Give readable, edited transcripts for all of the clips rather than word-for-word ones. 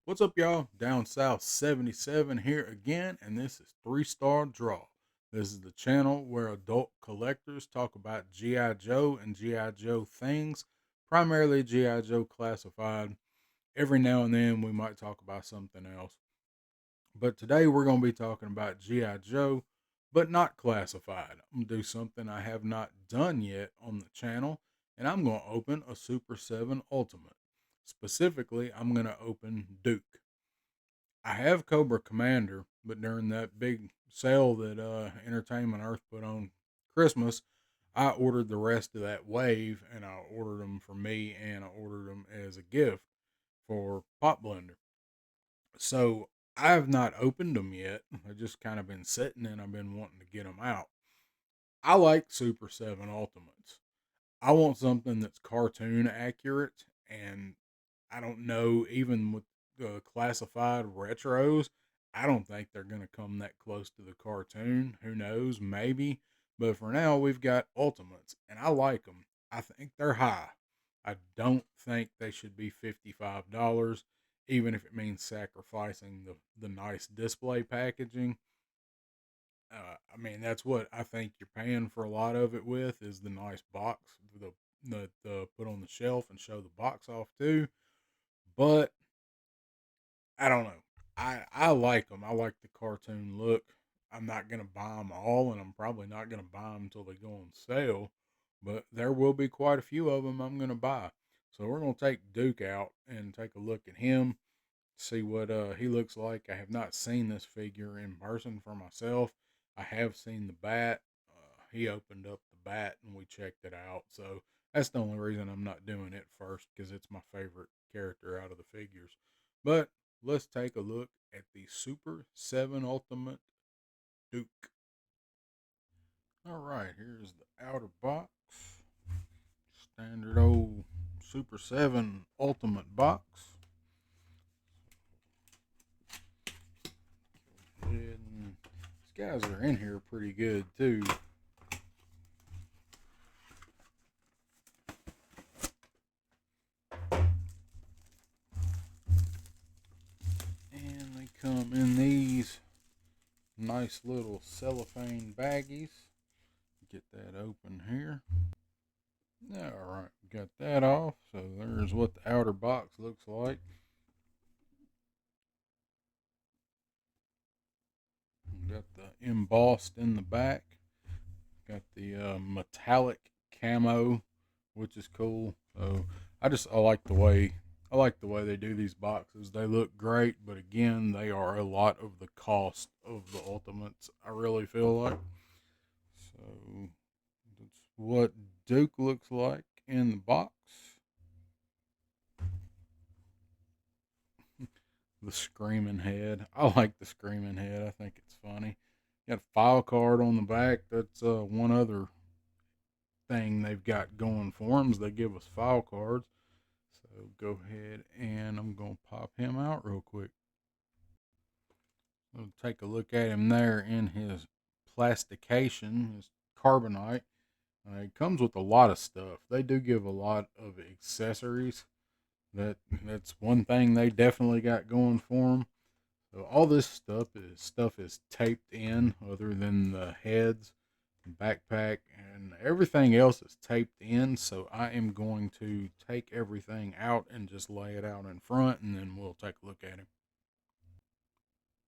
What's up, y'all? Down South 77 here again, and this is Three Star Draw. This is the channel where adult collectors talk about G.I. Joe and G.I. Joe things, primarily G.I. Joe classified. Every now and then we might talk about something else. But today we're going to be talking about G.I. Joe, but not classified. I'm going to do something I have not done yet on the channel, and I'm going to open a Super 7 Ultimate. Specifically, I'm going to open Duke. I have Cobra Commander, but during that big sale that Entertainment Earth put on Christmas, I ordered the rest of that wave, and I ordered them for me, and I ordered them as a gift for Pop Blender. So I have not opened them yet. I've just kind of been sitting, and I've been wanting to get them out. I like Super 7 Ultimates. I want something that's cartoon accurate, and I don't know, even with the classified retros, I don't think they're going to come that close to the cartoon. Who knows? Maybe. But for now, we've got Ultimates, and I like them. I think they're high. I don't think they should be $55, even if it means sacrificing the nice display packaging. I mean, that's what I think you're paying for a lot of it with is the nice box, the put on the shelf and show the box off too. But I don't know. I like them. I like the cartoon look. I'm not gonna buy them all, and I'm probably not gonna buy them until they go on sale. But there will be quite a few of them I'm gonna buy. So we're gonna take Duke out and take a look at him, see what he looks like. I have not seen this figure in person for myself. I have seen the bat. He opened up the bat and we checked it out. So that's the only reason I'm not doing it first because it's my favorite character out of the figures. But let's take a look at the Super 7 Ultimate Duke. All right, here's the outer box. Standard old Super 7 Ultimate box. And these guys are in here pretty good too. And they come in these nice little cellophane baggies. Get that open here. Alright, got that off. So there's what the outer box looks like. Got the embossed in the back. Got the metallic camo, which is cool. So I like the way they do these boxes. They look great, but again, they are a lot of the cost of the Ultimates. I really feel like. So that's what Duke looks like in the box. The screaming head. I like the screaming head. I think it's funny. Got a file card on the back. That's one other thing they've got going for them is they give us file cards. So go ahead and I'm going to pop him out real quick. We'll take a look at him there in his plastication, his carbonite. It comes with a lot of stuff. They do give a lot of accessories. That's one thing they definitely got going for them. So all this stuff is taped in, other than the heads, backpack, and everything else is taped in. So I am going to take everything out and just lay it out in front, and then we'll take a look at him.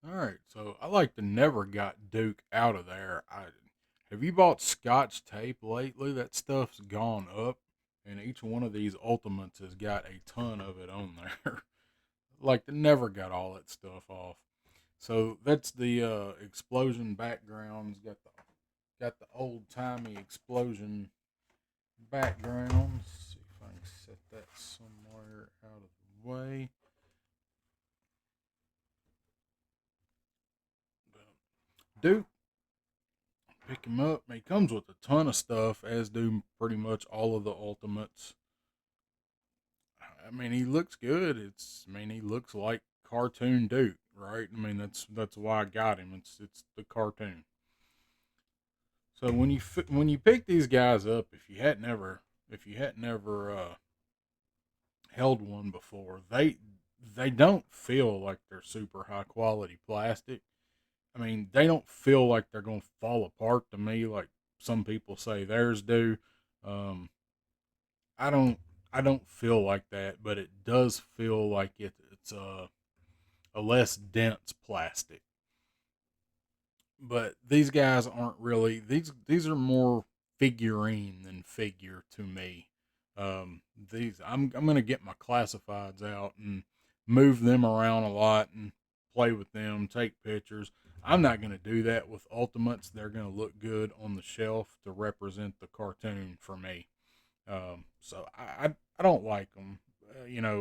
All right, so I like to never got Duke out of there. Have you bought Scotch tape lately? That stuff's gone up, and each one of these Ultimates has got a ton of it on there. Like to never got all that stuff off. So that's the explosion backgrounds. Got the old timey explosion background. Let's see if I can set that somewhere out of the way. Duke, pick him up. He comes with a ton of stuff, as do pretty much all of the Ultimates. I mean, he looks good. He looks like cartoon Duke, right? I mean, that's why I got him. It's the cartoon. So when you pick these guys up, if you hadn't ever held one before, they don't feel like they're super high quality plastic. I mean, they don't feel like they're going to fall apart to me like some people say theirs do. Um, I don't I don't feel like that, but it does feel like it's a less dense plastic. But these guys aren't really these are more figurine than figure to me. These I'm gonna get my classifieds out and move them around a lot and play with them, take pictures. I'm not gonna do that with ultimates. They're gonna look good on the shelf to represent the cartoon for me. So I don't like them,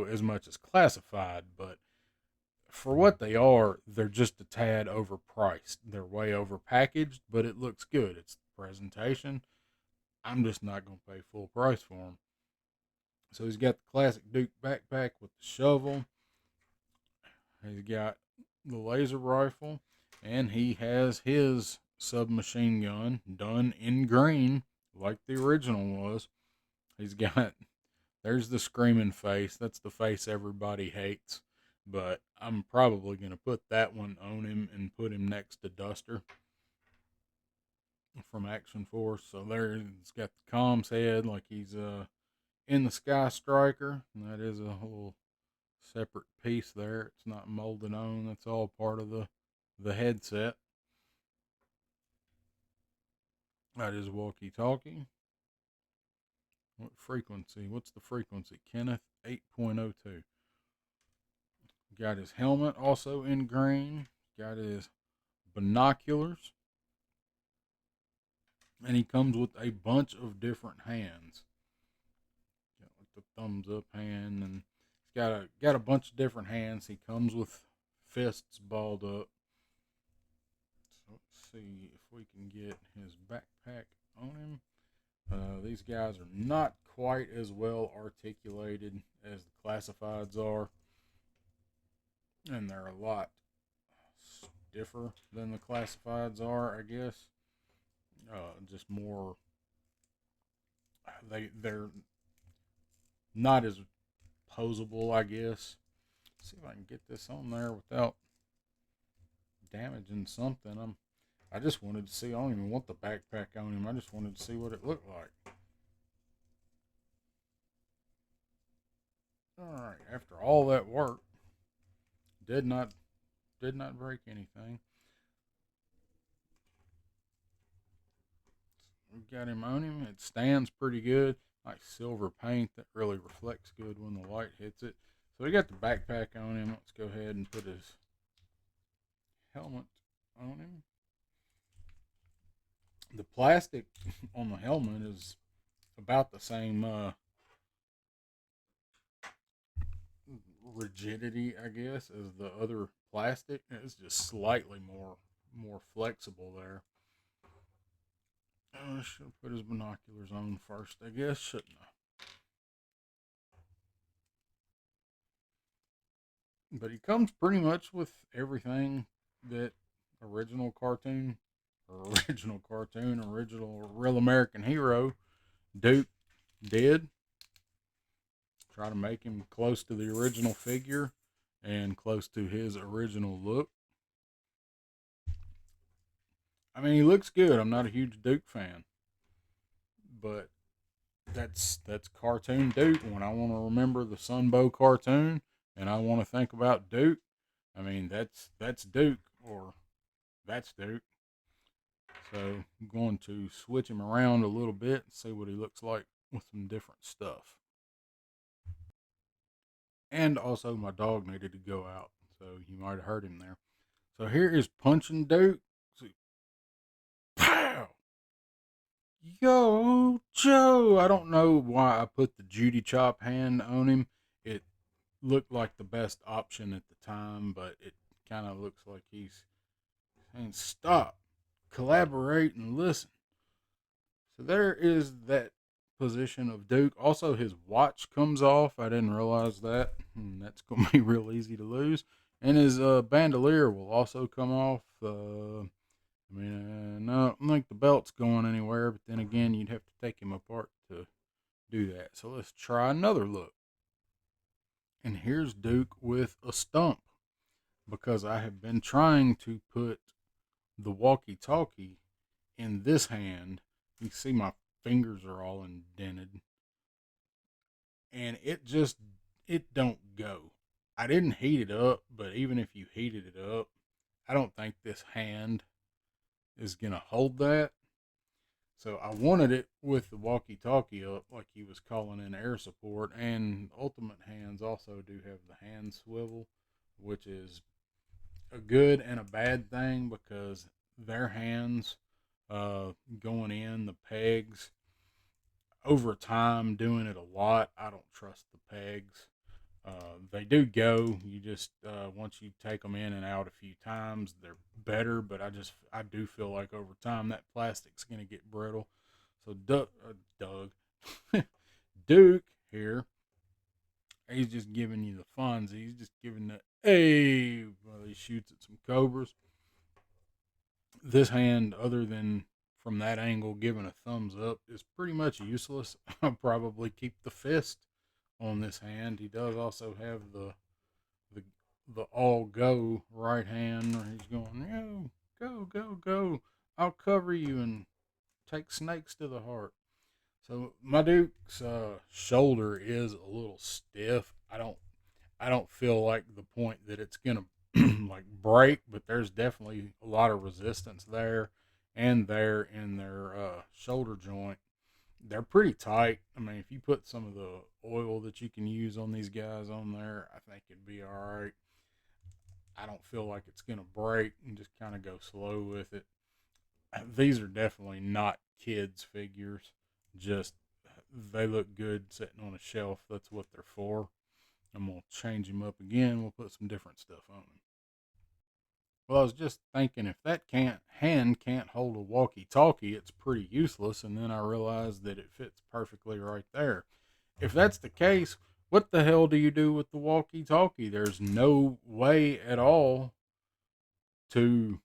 as much as classified, but for what they are, they're just a tad overpriced. They're way overpackaged, but it looks good. It's the presentation. I'm just not going to pay full price for them. So he's got the classic Duke backpack with the shovel. He's got the laser rifle, and he has his submachine gun done in green, like the original was. He's got There's the screaming face. That's the face everybody hates. But I'm probably going to put that one on him and put him next to Duster from Action Force. So there, he's got the comms head like he's in the Sky Striker. And that is a whole separate piece there. It's not molded on. That's all part of the headset. That is walkie talkie. What frequency? What's the frequency? Kenneth 8.02. Got his helmet also in green. Got his binoculars. And he comes with a bunch of different hands. Got like the thumbs up hand, and he's got a bunch of different hands. He comes with fists balled up. So let's see if we can get his backpack on him. These guys are not quite as well articulated as the classifieds are, and they're a lot stiffer than the classifieds are, I guess. Just more. They're not as posable, I guess. Let's see if I can get this on there without damaging something. I just wanted to see. I don't even want the backpack on him. I just wanted to see what it looked like. All right. After all that work, did not did not break anything. We got him on him. It stands pretty good. Like silver paint that really reflects good when the light hits it. So we got the backpack on him. Let's go ahead and put his helmet on him. The plastic on the helmet is about the same rigidity, I guess, as the other plastic. It's just slightly more flexible there. I should have put his binoculars on first, I guess, shouldn't I? But he comes pretty much with everything that original cartoon original Real American Hero Duke did. Try to make him close to the original figure and close to his original look. I mean, he looks good. I'm not a huge Duke fan, but that's cartoon Duke. When I want to remember the Sunbow cartoon and I want to think about Duke, I mean that's Duke or that's Duke. So I'm going to switch him around a little bit and see what he looks like with some different stuff. And also my dog needed to go out, so you might have heard him there. So here is Punching Duke. See, pow! Yo, Joe! I don't know why I put the Judy Chop hand on him. It looked like the best option at the time, but it kind of looks like he's saying, stop, collaborate, and listen. So there is that position of Duke. Also, his watch comes off. I didn't realize that. That's going to be real easy to lose. And his bandolier will also come off. No, I don't think the belt's going anywhere, but then again, you'd have to take him apart to do that. So let's try another look. And here's Duke with a stump because I have been trying to put the walkie-talkie in this hand. You can see my fingers are all indented, and it don't go. I didn't heat it up, but even if you heated it up, I don't think this hand is gonna hold that. So I wanted it with the walkie-talkie up, like he was calling in air support, and Ultimate Hands also do have the hand swivel, which is a good and a bad thing because their hands going in the pegs over time doing it a lot. I don't trust the pegs. They do go. You just once you take them in and out a few times, they're better. But I do feel like over time that plastic's gonna get brittle. So Doug, Duke here, he's just giving you the Fonzie. He's just giving the while he shoots at some cobras. This hand, other than from that angle giving a thumbs up, is pretty much useless. I'll probably keep the fist on this hand. He does also have the the all go right hand where he's going, go, go, go. I'll cover you and take snakes to the heart. So my Duke's shoulder is a little stiff. I don't feel like the point that it's gonna like break, but there's definitely a lot of resistance there and there in their shoulder joint. They're pretty tight. I mean, if you put some of the oil that you can use on these guys on there, I think it'd be all right. I don't feel like it's gonna break, and just kind of go slow with it. These are definitely not kids figures. Just they look good sitting on a shelf. That's what they're for. I'm gonna change them up again. We'll put some different stuff on them. Well, I was just thinking if that can't hand can't hold a walkie-talkie, it's pretty useless. And then I realized that it fits perfectly right there. If that's the case, what the hell do you do with the walkie-talkie? There's no way at all to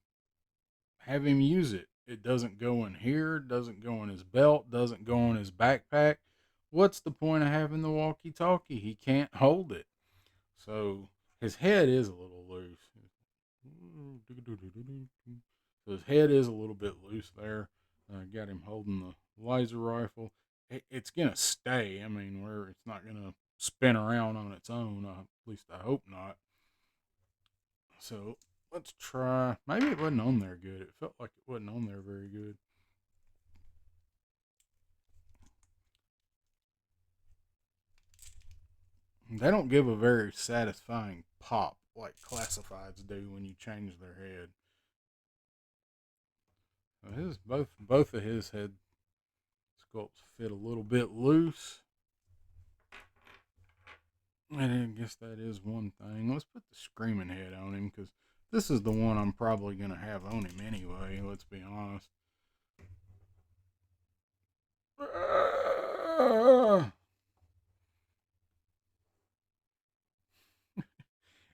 have him use it. It doesn't go in here, doesn't go in his belt, doesn't go in his backpack. What's the point of having the walkie-talkie? He can't hold it. So his head is a little loose. So his head is a little bit loose there. Got him holding the laser rifle. It's gonna stay. I mean, where it's not gonna spin around on its own. At least I hope not. So let's try. Maybe it wasn't on there good. It felt like it wasn't on there very good. They don't give a very satisfying pop like classifieds do when you change their head. His both of his head sculpts fit a little bit loose. And I guess that is one thing. Let's put the screaming head on him because this is the one I'm probably going to have on him anyway. Let's be honest.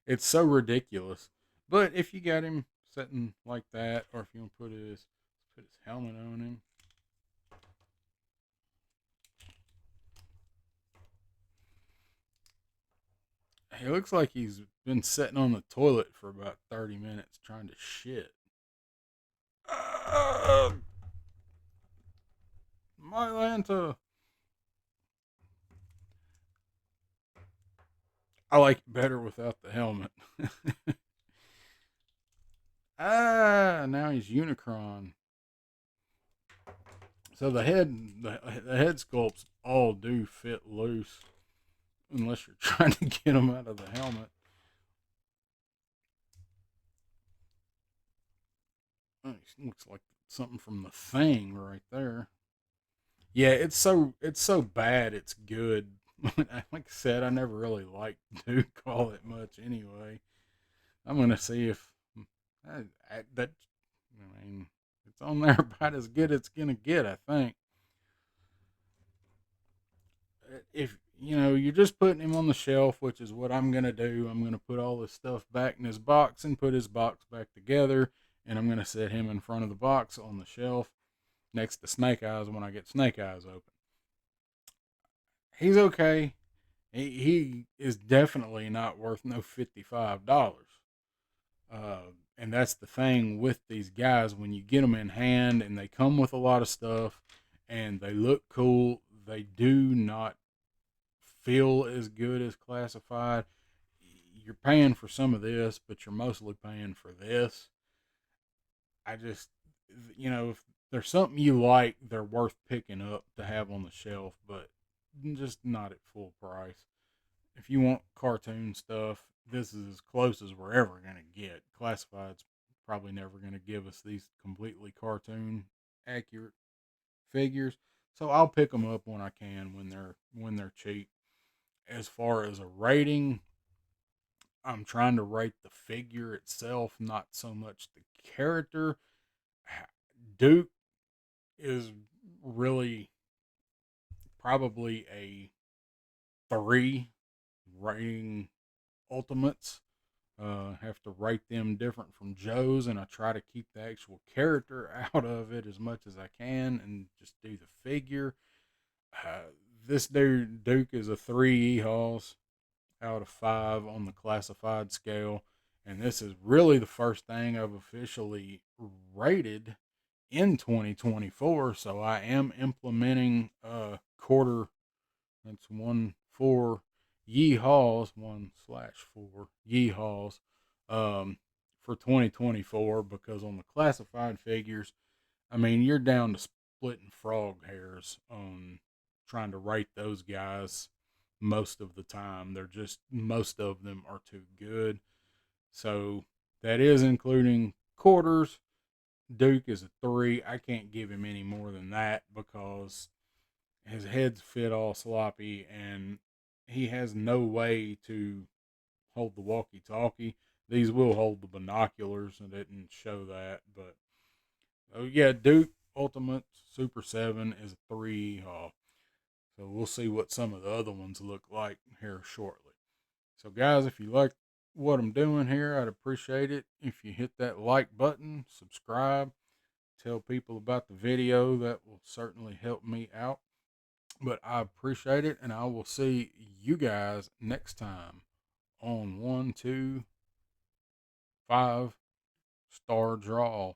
It's so ridiculous. But if you got him sitting like that, or if you want to put his helmet on him. He looks like he's been sitting on the toilet for about 30 minutes trying to shit. Uh, my Lanta. I like it better without the helmet. Now he's Unicron. So the head sculpts all do fit loose, unless you're trying to get them out of the helmet. Oh, it looks like something from the Thing right there. Yeah, it's so bad. It's good. Like I said, I never really liked Duke all that much. Anyway, I'm gonna see if that. I mean, it's on there about as good as it's gonna get. I think. If you're just putting him on the shelf, which is what I'm gonna do. I'm gonna put all this stuff back in his box and put his box back together, and I'm gonna set him in front of the box on the shelf next to Snake Eyes when I get Snake Eyes open. He's okay. He is definitely not worth no $55. And that's the thing with these guys, when you get them in hand and they come with a lot of stuff and they look cool, they do not feel as good as classified. You're paying for some of this, but you're mostly paying for this. I just, if there's something you like, they're worth picking up to have on the shelf, but just not at full price. If you want cartoon stuff, this is as close as we're ever going to get. Classified's probably never going to give us these completely cartoon accurate figures. So I'll pick them up when I can, when they're cheap. As far as a rating, I'm trying to rate the figure itself, not so much the character. Duke is really probably a 3 rating Ultimates. Have to rate them different from Joe's, and I try to keep the actual character out of it as much as I can and just do the figure. Uh, this dude, Duke, is a 3 out of 5 on the classified scale. And this is really the first thing I've officially rated in 2024. So I am implementing a quarter. That's 1/4 yeehaws, 1/4 yeehaws, for 2024, because on the classified figures, I mean, you're down to splitting frog hairs on trying to rate those guys most of the time. Most of them are too good. So that is including quarters. Duke is a 3. I can't give him any more than that because his head's fit all sloppy and he has no way to hold the walkie talkie. These will hold the binoculars. I didn't show that, but oh yeah, Duke Ultimate Super 7 is a 3. So we'll see what some of the other ones look like here shortly. So guys, if you like what I'm doing here, I'd appreciate it if you hit that like button, subscribe, tell people about the video. That will certainly help me out. But I appreciate it, and I will see you guys next time on 1, 2, 5 star draw.